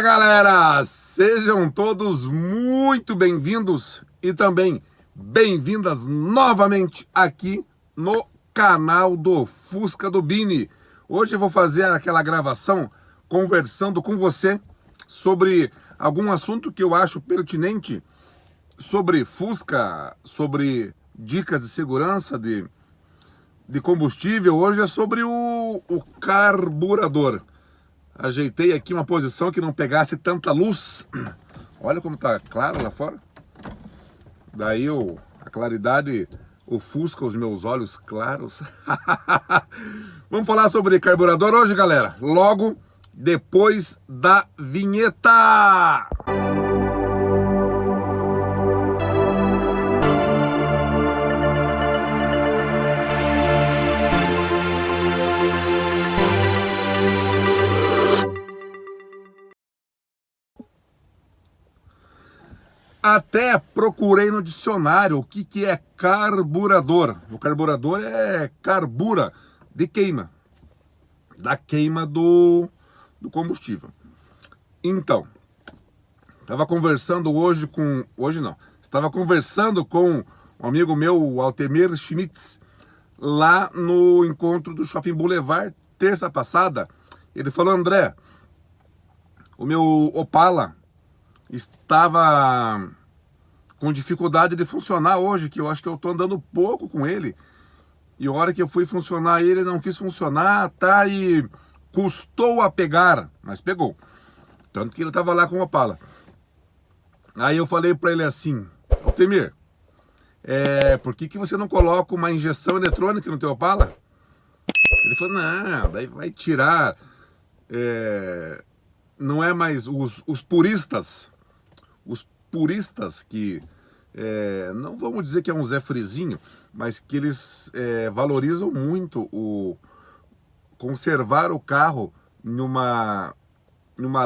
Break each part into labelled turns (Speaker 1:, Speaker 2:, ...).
Speaker 1: Fala galera, sejam todos muito bem-vindos e também bem-vindas novamente aqui no canal do Fusca do Bini. Hoje eu vou fazer aquela gravação conversando com você sobre algum assunto que eu acho pertinente sobre Fusca, sobre dicas de segurança de combustível. Hoje é sobre o carburador. Ajeitei aqui uma posição que não pegasse tanta luz. Olha como tá claro lá fora. Daí a claridade ofusca os meus olhos claros. Vamos falar sobre carburador hoje, galera. Logo depois da vinheta. Até procurei no dicionário o que é carburador. O carburador é carbura, de queima, da queima do combustível. Então, estava conversando estava conversando com um amigo meu, o Altemir Schmitz, lá no encontro do Shopping Boulevard, terça passada. Ele falou: André, o meu Opala estava com dificuldade de funcionar hoje, que eu acho que eu tô andando pouco com ele, e a hora que eu fui funcionar ele não quis funcionar, tá, e custou a pegar, mas pegou, tanto que ele tava lá com o Opala. Aí eu falei para ele assim: Altemir, por que você não coloca uma injeção eletrônica no teu Opala? Ele falou: não, daí vai tirar, não é mais os puristas que, não vamos dizer que é um Zé Frizinho, mas que eles valorizam muito o conservar o carro numa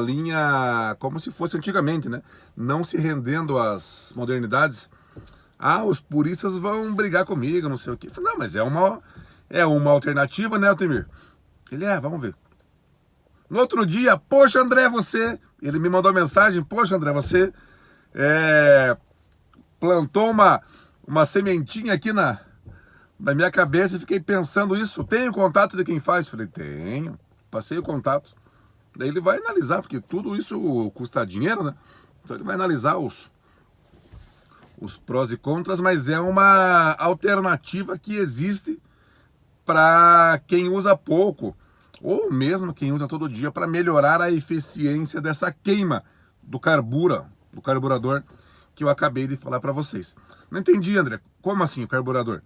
Speaker 1: linha como se fosse antigamente, né? Não se rendendo às modernidades. Ah, os puristas vão brigar comigo, não sei o quê. Eu falei: não, mas é uma alternativa, né, Altemir? Ele: vamos ver. No outro dia: poxa, André, ele me mandou uma mensagem: poxa, André, você plantou uma sementinha aqui na minha cabeça, e fiquei pensando isso. Tem o contato de quem faz? Falei: tenho, passei o contato. Daí ele vai analisar, porque tudo isso custa dinheiro, né? Então ele vai analisar os prós e contras, mas é uma alternativa que existe para quem usa pouco, ou mesmo quem usa todo dia, para melhorar a eficiência dessa queima do carburador que eu acabei de falar para vocês. Não entendi, André. Como assim o carburador?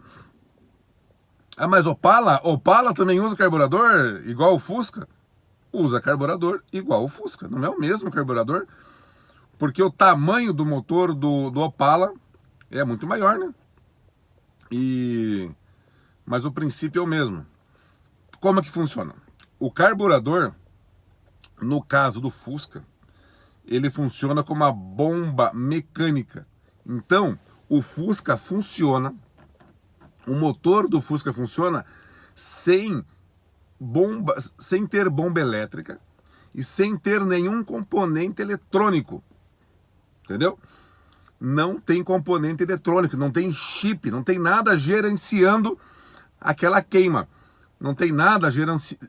Speaker 1: Ah, mas Opala também usa carburador igual o Fusca? Usa carburador igual o Fusca. Não é o mesmo carburador, porque o tamanho do motor do Opala é muito maior, né? Mas o princípio é o mesmo. Como é que funciona? O carburador, no caso do Fusca, ele funciona como uma bomba mecânica. Então, o motor do Fusca funciona sem ter bomba elétrica e sem ter nenhum componente eletrônico. Entendeu? Não tem componente eletrônico, não tem chip, não tem nada gerenciando aquela queima. Não tem nada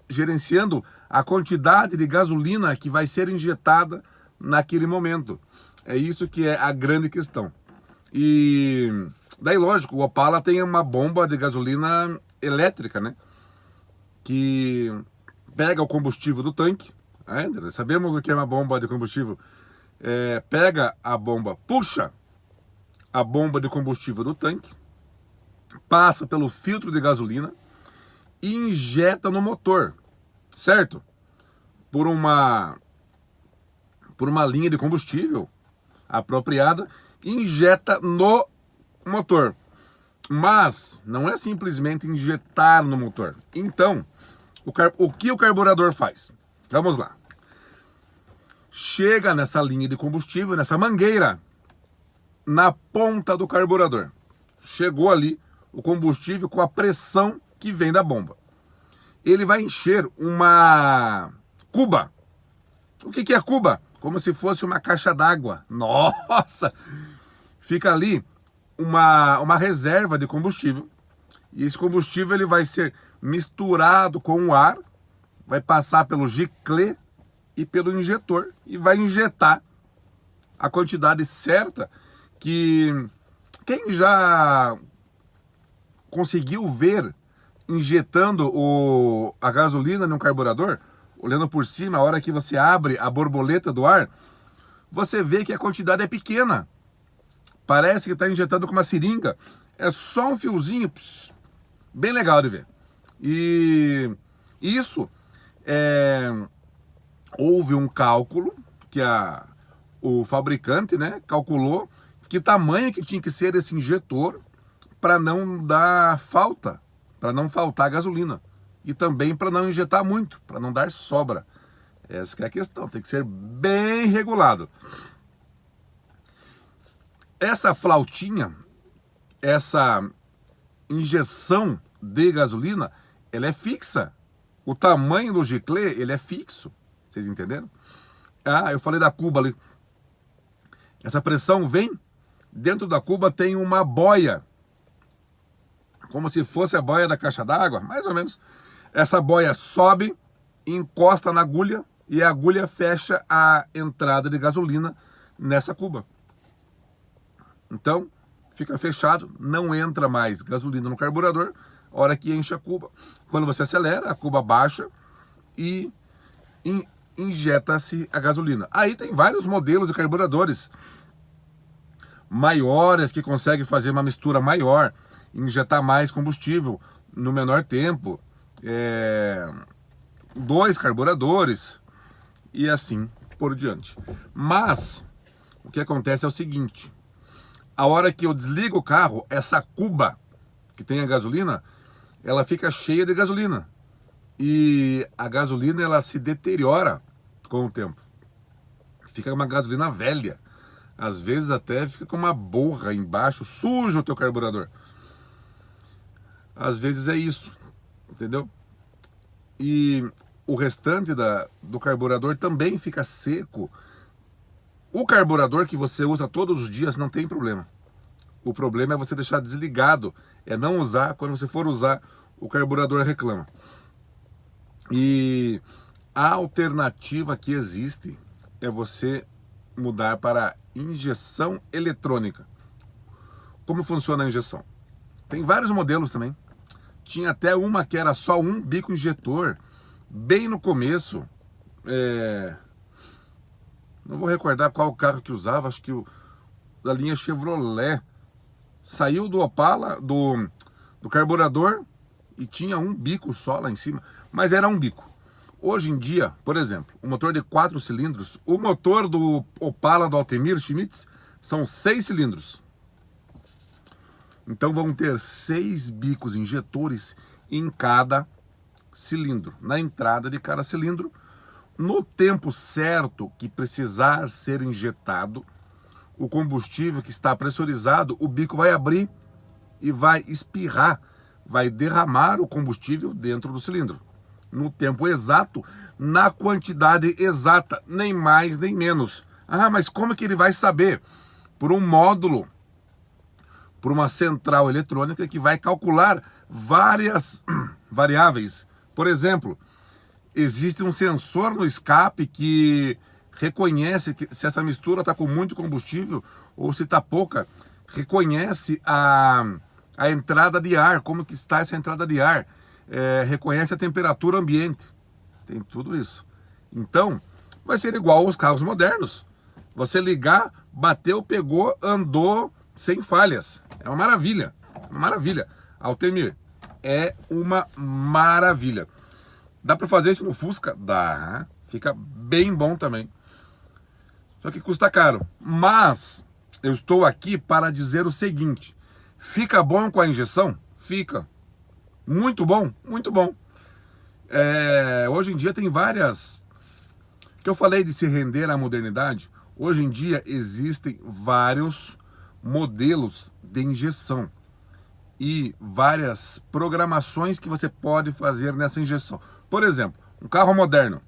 Speaker 1: gerenciando a quantidade de gasolina que vai ser injetada naquele momento. É isso que é a grande questão. E daí, lógico, o Opala tem uma bomba de gasolina elétrica, né? Que pega o combustível do tanque. Sabemos o que é uma bomba de combustível. Pega a bomba, puxa a bomba de combustível do tanque, passa pelo filtro de gasolina e injeta no motor, certo? Por uma linha de combustível apropriada, injeta no motor. Mas não é simplesmente injetar no motor. Então, o que o carburador faz? Vamos lá. Chega nessa linha de combustível, nessa mangueira, na ponta do carburador. Chegou ali o combustível com a pressão que vem da bomba. Ele vai encher uma cuba. O que é cuba? como se fosse uma caixa d'água. Nossa! Fica ali uma reserva de combustível. E esse combustível ele vai ser misturado com o ar, vai passar pelo giclê e pelo injetor e vai injetar a quantidade certa que quem já conseguiu ver injetando a gasolina num carburador, olhando por cima, a hora que você abre a borboleta do ar, você vê que a quantidade é pequena. Parece que está injetando com uma seringa. É só um fiozinho, bem legal de ver. E isso houve um cálculo que o fabricante, né, calculou que tamanho que tinha que ser esse injetor para não dar falta, para não faltar gasolina. E também para não injetar muito, para não dar sobra. Essa que é a questão, tem que ser bem regulado. Essa flautinha, essa injeção de gasolina, ela é fixa. O tamanho do giclê, ele é fixo. Vocês entenderam? Ah, eu falei da cuba ali. Essa pressão vem, dentro da cuba tem uma boia. Como se fosse a boia da caixa d'água, mais ou menos. Essa boia sobe, encosta na agulha e a agulha fecha a entrada de gasolina nessa cuba. Então, fica fechado, não entra mais gasolina no carburador, a hora que enche a cuba. Quando você acelera, a cuba baixa e injeta-se a gasolina. Aí tem vários modelos de carburadores maiores que conseguem fazer uma mistura maior, injetar mais combustível no menor tempo, 2 carburadores e assim por diante. Mas o que acontece é o seguinte: a hora que eu desligo o carro, essa cuba que tem a gasolina, ela fica cheia de gasolina. E a gasolina ela se deteriora com o tempo. Fica uma gasolina velha. Às vezes até fica com uma borra embaixo, suja o teu carburador. Às vezes é isso, entendeu? E o restante do carburador também fica seco. O carburador que você usa todos os dias não tem problema. O problema é você deixar desligado, é não usar. Quando você for usar, o carburador reclama. E a alternativa que existe é você mudar para injeção eletrônica. Como funciona a injeção? Tem vários modelos também. Tinha até uma que era só um bico injetor, bem no começo. Não vou recordar qual carro que usava, acho que da linha Chevrolet. Saiu do Opala, do carburador, e tinha um bico só lá em cima, mas era um bico. Hoje em dia, por exemplo, o motor de 4 cilindros, o motor do Opala do Altemir Schmitz são 6 cilindros. Então vão ter 6 bicos injetores em cada cilindro, na entrada de cada cilindro. No tempo certo que precisar ser injetado, o combustível que está pressurizado, o bico vai abrir e vai espirrar, vai derramar o combustível dentro do cilindro. No tempo exato, na quantidade exata, nem mais nem menos. Ah, mas como que ele vai saber? Por um módulo, por uma central eletrônica que vai calcular várias variáveis. Por exemplo, existe um sensor no escape que reconhece que se essa mistura está com muito combustível ou se está pouca, reconhece a entrada de ar, como que está essa entrada de ar, reconhece a temperatura ambiente, tem tudo isso. Então, vai ser igual aos carros modernos. Você ligar, bateu, pegou, andou sem falhas. É uma maravilha, uma maravilha. Altemir, é uma maravilha. Dá para fazer isso no Fusca? Dá, fica bem bom também. Só que custa caro. Mas eu estou aqui para dizer o seguinte: fica bom com a injeção? Fica. Muito bom, muito bom. Hoje em dia tem várias... Que eu falei de se render à modernidade. Hoje em dia existem vários modelos de injeção e várias programações que você pode fazer nessa injeção. Por exemplo, um carro moderno.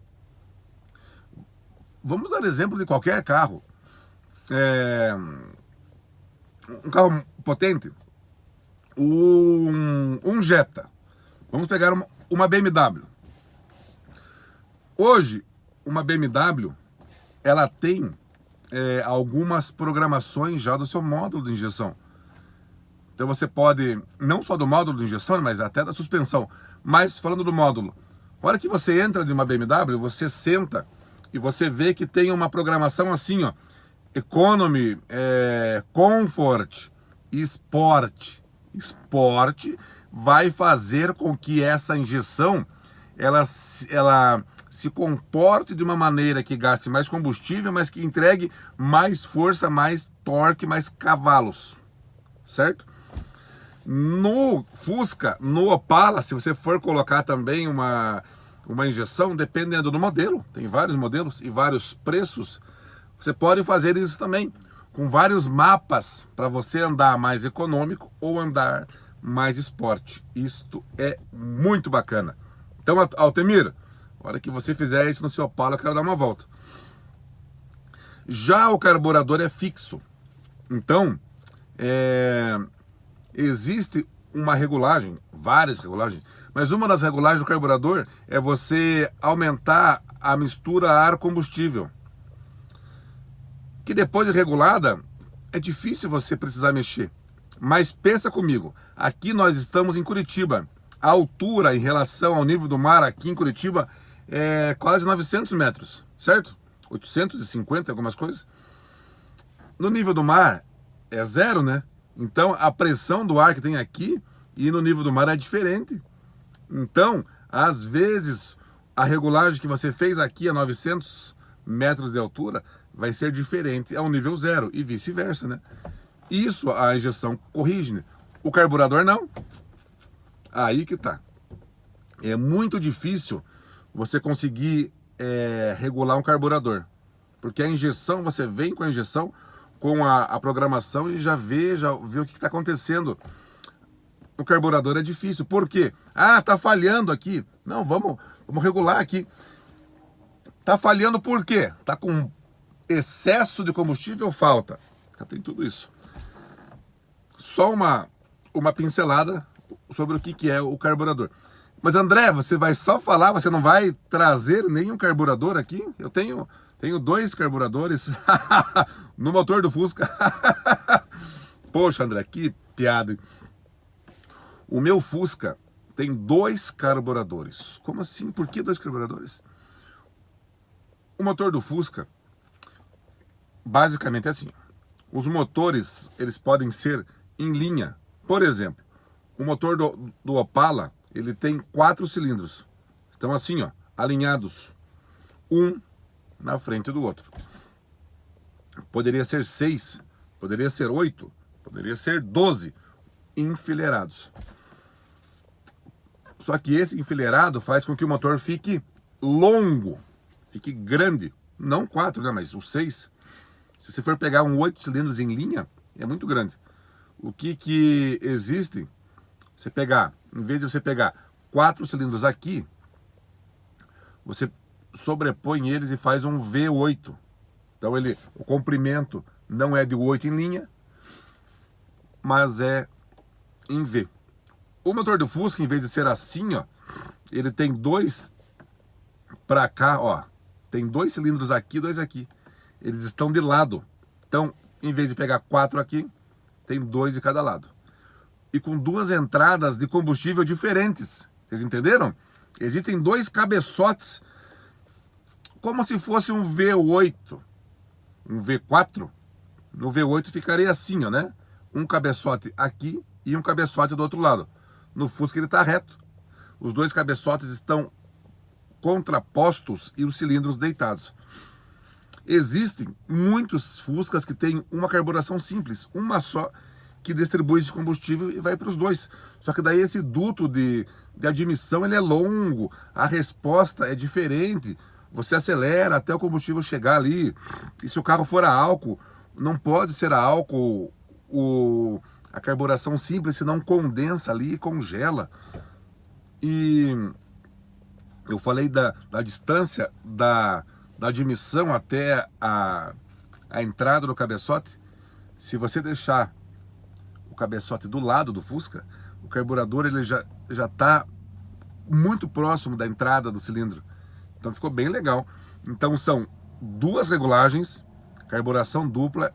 Speaker 1: Vamos dar exemplo de qualquer carro. Um carro potente, um Jetta. Vamos pegar uma BMW. Hoje, uma BMW, ela tem algumas programações já do seu módulo de injeção. Então você pode, não só do módulo de injeção, mas até da suspensão. Mas falando do módulo, a hora que você entra de uma BMW, você senta e você vê que tem uma programação assim, ó, Economy, Comfort, Sport. Sport vai fazer com que essa injeção ela se comporte de uma maneira que gaste mais combustível, mas que entregue mais força, mais torque, mais cavalos, certo? No Fusca, no Opala, se você for colocar também uma injeção, dependendo do modelo, tem vários modelos e vários preços, você pode fazer isso também, com vários mapas para você andar mais econômico ou andar mais esporte. Isto é muito bacana. Então, Altemir, a hora que você fizer isso no seu Opala, eu quero dar uma volta. Já o carburador é fixo. Então, existe uma regulagem, várias regulagens, mas uma das regulagens do carburador é você aumentar a mistura ar-combustível. Que depois de regulada, é difícil você precisar mexer. Mas pensa comigo, aqui nós estamos em Curitiba. A altura em relação ao nível do mar aqui em Curitiba é quase 900 metros, certo? 850, algumas coisas. No nível do mar é zero, né? Então a pressão do ar que tem aqui e no nível do mar é diferente. Então, às vezes, a regulagem que você fez aqui a 900 metros de altura vai ser diferente ao nível zero e vice-versa, né? Isso a injeção corrige, né? O carburador não. Aí que tá. É muito difícil você conseguir regular um carburador. Porque a injeção, você vem com a injeção, com a programação e já vê o que está acontecendo. O carburador é difícil. Por quê? Ah, tá falhando aqui. Não, vamos regular aqui. Tá falhando por quê? Tá com excesso de combustível ou falta? Já tem tudo isso. Só uma pincelada sobre o que é o carburador. Mas André, você vai só falar, você não vai trazer nenhum carburador aqui? Eu tenho 2 carburadores no motor do Fusca. Poxa, André, que piada. O meu Fusca tem 2 carburadores. Como assim? Por que 2 carburadores? O motor do Fusca, basicamente é assim. Os motores, eles podem ser em linha. Por exemplo, o motor do Opala, ele tem 4 cilindros. Estão assim, ó, alinhados. Um na frente do outro. Poderia ser 6, poderia ser 8, poderia ser 12 enfileirados. Só que esse enfileirado faz com que o motor fique longo, fique grande. Não 4, né, mas os 6. Se você for pegar um 8 cilindros em linha, é muito grande. O que existe, você pegar, em vez de você pegar 4 cilindros aqui, você sobrepõe eles e faz um V8. Então o comprimento não é de 8 em linha, mas é em V. O motor do Fusca, em vez de ser assim, ó, ele tem 2 para cá, ó. Tem 2 cilindros aqui, 2 aqui. Eles estão de lado. Então, em vez de pegar 4 aqui, tem 2 de cada lado. E com 2 entradas de combustível diferentes. Vocês entenderam? Existem 2 cabeçotes, como se fosse um V8, um V4. No V8 ficaria assim, ó, né? Um cabeçote aqui e um cabeçote do outro lado. No Fusca ele está reto. Os 2 cabeçotes estão contrapostos e os cilindros deitados. Existem muitos Fuscas que têm uma carburação simples, uma só, que distribui esse combustível e vai para os 2. Só que daí esse duto de admissão ele é longo, a resposta é diferente. Você acelera até o combustível chegar ali. E se o carro for a álcool, não pode ser a álcool a carburação simples, senão condensa ali e congela. E eu falei da distância da admissão até a entrada do cabeçote, se você deixar o cabeçote do lado do Fusca, o carburador ele já está muito próximo da entrada do cilindro. Então ficou bem legal. Então são duas regulagens, carburação dupla,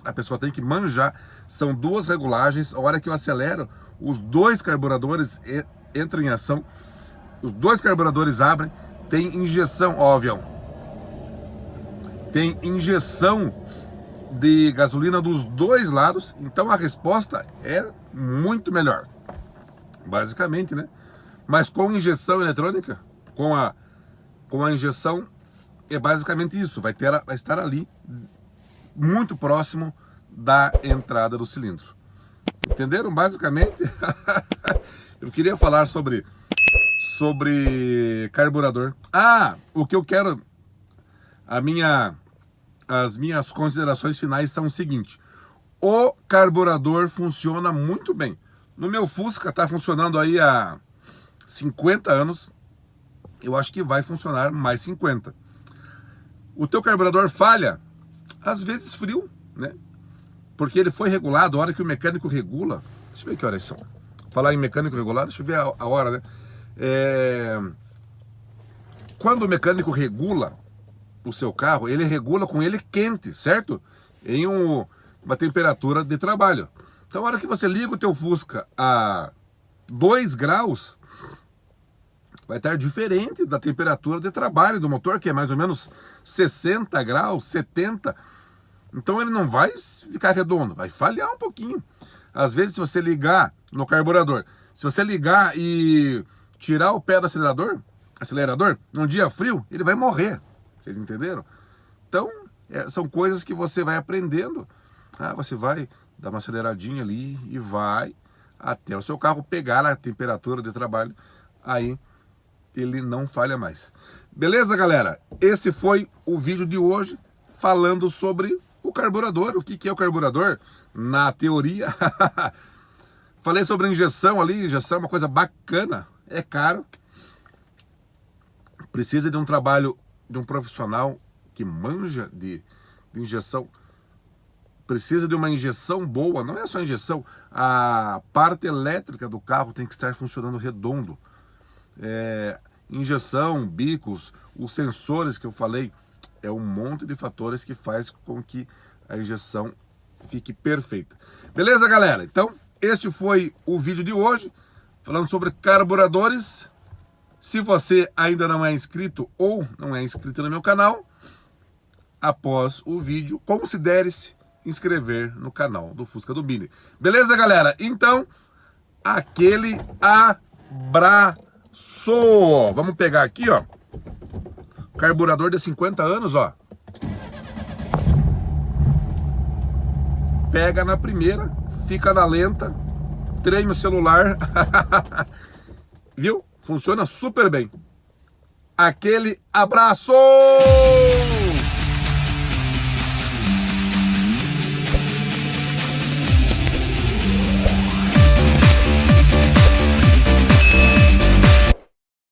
Speaker 1: a pessoa tem que manjar, são duas regulagens. A hora que eu acelero, os dois carburadores entram em ação, os dois carburadores abrem, tem injeção, ó, avião, tem injeção de gasolina dos dois lados, então a resposta é muito melhor, basicamente, né? Mas com injeção eletrônica, com a injeção, é basicamente isso, vai estar ali, muito próximo da entrada do cilindro. Entenderam? Basicamente, eu queria falar sobre carburador. O que eu quero, as minhas considerações finais são o seguinte: o carburador funciona muito bem. No meu Fusca está funcionando aí há 50 anos, eu acho que vai funcionar mais 50. O teu carburador falha, às vezes frio, né? Porque ele foi regulado, a hora que o mecânico regula. Deixa eu ver que horas são. Falar em mecânico regulado, deixa eu ver a hora, né? Quando o mecânico regula o seu carro, ele regula com ele quente, certo? Em uma temperatura de trabalho. Então, a hora que você liga o teu Fusca a 2 graus, vai estar diferente da temperatura de trabalho do motor, que é mais ou menos 60 graus, 70. Então ele não vai ficar redondo, vai falhar um pouquinho. Às vezes, se você ligar no carburador, se você ligar e tirar o pé do acelerador, num dia frio, ele vai morrer. Vocês entenderam? Então, são coisas que você vai aprendendo. Você vai dar uma aceleradinha ali e vai até o seu carro pegar a temperatura de trabalho. Aí ele não falha mais. Beleza, galera? Esse foi o vídeo de hoje falando sobre o carburador. O que é o carburador? Na teoria, falei sobre a injeção ali. Injeção é uma coisa bacana, é caro. Precisa de um trabalho de um profissional que manja de injeção. Precisa de uma injeção boa. Não é só injeção, a parte elétrica do carro tem que estar funcionando redondo. Injeção, bicos, os sensores que eu falei, é um monte de fatores que faz com que a injeção fique perfeita. Beleza, galera? Então, este foi o vídeo de hoje, falando sobre carburadores. Se você ainda não é inscrito ou não é inscrito no meu canal, após o vídeo, considere-se inscrever no canal do Fusca do Bini. Beleza, galera? Então, aquele abraço! Vamos pegar aqui, ó, carburador de 50 anos, ó. Pega na primeira, fica na lenta, treme o celular. Viu? Funciona super bem. Aquele abraço!